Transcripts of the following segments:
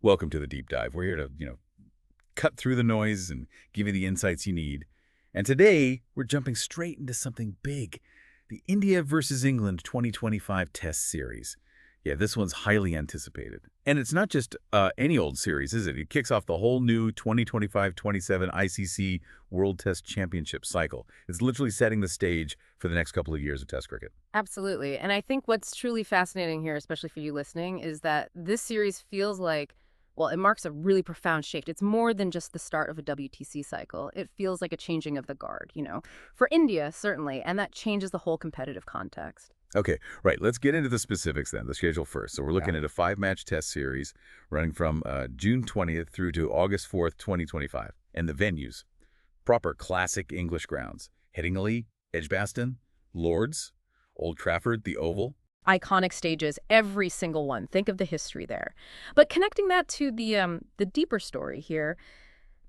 Welcome to the deep dive. We're here to, cut through the noise and give you the insights you need. And today, we're jumping straight into something big. The India versus England 2025 Test Series. Yeah, this one's highly anticipated. And it's not just any old series, is it? It kicks off the whole new 2025-27 ICC World Test Championship cycle. It's literally setting the stage for the next couple of years of Test cricket. Absolutely. And I think what's truly fascinating here, especially for you listening, is that this series feels like, well, it marks a really profound shift. It's more than just the start of a WTC cycle. It feels like a changing of the guard, for India, certainly, and that changes the whole competitive context. Okay, right. Let's get into the specifics then, the schedule first. So we're looking at a five-match test series running from June 20th through to August 4th, 2025. And the venues, proper classic English grounds. Headingley, Edgbaston, Lords, Old Trafford, the Oval. Iconic stages, every single one. Think of the history there. But connecting that to the deeper story here,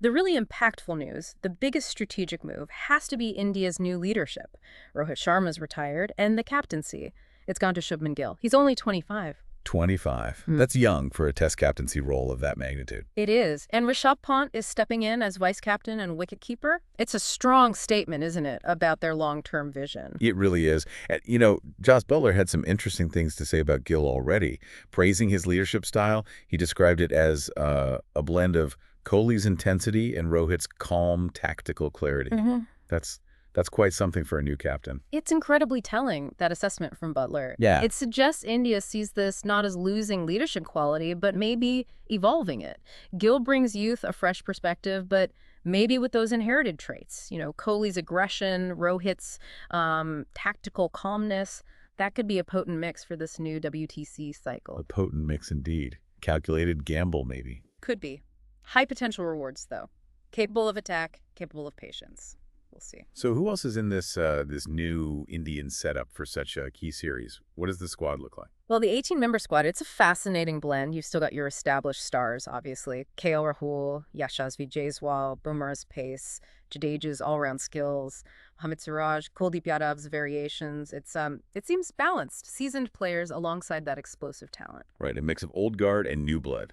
the really impactful news, the biggest strategic move, has to be India's new leadership. Rohit Sharma's retired, and the captaincy. It's gone to Shubman Gill. He's only 25. 25. That's young for a test captaincy role of that magnitude. It is. And Rishabh Pant is stepping in as vice-captain and wicketkeeper. It's a strong statement, isn't it, about their long-term vision? It really is. And, Joss Butler had some interesting things to say about Gill already. Praising his leadership style, he described it as a blend of Kohli's intensity and Rohit's calm, tactical clarity. That's quite something for a new captain. It's incredibly telling, that assessment from Butler. Yeah. It suggests India sees this not as losing leadership quality, but maybe evolving it. Gill brings youth a fresh perspective, but maybe with those inherited traits. Kohli's aggression, Rohit's tactical calmness. That could be a potent mix for this new WTC cycle. A potent mix indeed. Calculated gamble, maybe. Could be. High potential rewards, though. Capable of attack, capable of patience. We'll see. So who else is in this new Indian setup for such a key series? What does the squad look like? Well, the 18-member squad, it's a fascinating blend. You've still got your established stars, obviously. KL Rahul, Yashasvi Jaiswal, Bumrah's pace, Jadeja's all-round skills, Mohammad Siraj, Kuldeep Yadav's variations. It seems balanced. Seasoned players alongside that explosive talent. Right, a mix of old guard and new blood.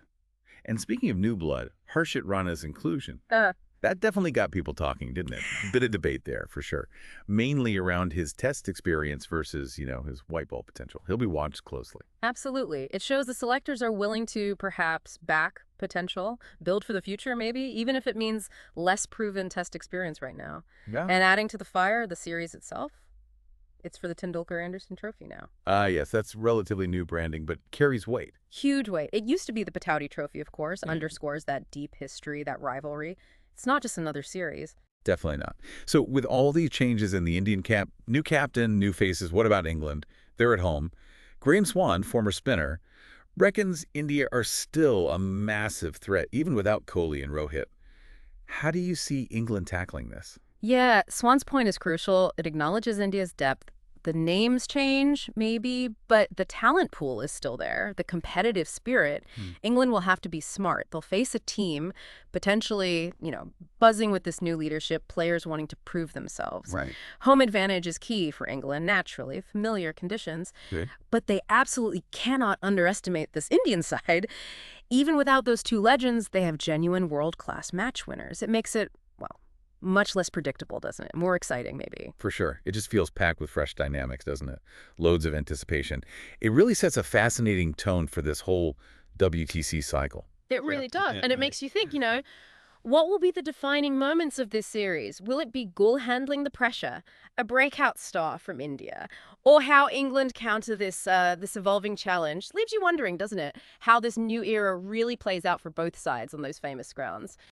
And speaking of new blood, Harshit Rana's inclusion. That definitely got people talking, didn't it? Bit of debate there, for sure. Mainly around his test experience versus, his white ball potential. He'll be watched closely. Absolutely. It shows the selectors are willing to perhaps back potential, build for the future maybe, even if it means less proven test experience right now. Yeah. And adding to the fire, the series itself, it's for the Tendulkar Anderson Trophy now. Yes, that's relatively new branding, but carries weight. Huge weight. It used to be the Patowdy Trophy, of course, underscores that deep history, that rivalry. It's not just another series. Definitely not. So with all these changes in the Indian camp, new captain, new faces, what about England? They're at home. Graham Swan, former spinner, reckons India are still a massive threat, even without Kohli and Rohit. How do you see England tackling this? Yeah, Swan's point is crucial. It acknowledges India's depth. The names change, maybe, but the talent pool is still there, the competitive spirit. England will have to be smart. They'll face a team potentially, buzzing with this new leadership, players wanting to prove themselves. Right. Home advantage is key for England, naturally, familiar conditions. Okay. But they absolutely cannot underestimate this Indian side. Even without those two legends, they have genuine world-class match winners. It makes it, well, much less predictable, doesn't it? More exciting, maybe. For sure. It just feels packed with fresh dynamics, doesn't it? Loads of anticipation. It really sets a fascinating tone for this whole WTC cycle. It really does. And it makes you think, what will be the defining moments of this series? Will it be Gul handling the pressure, a breakout star from India, or how England counter this evolving challenge? Leaves you wondering, doesn't it, how this new era really plays out for both sides on those famous grounds.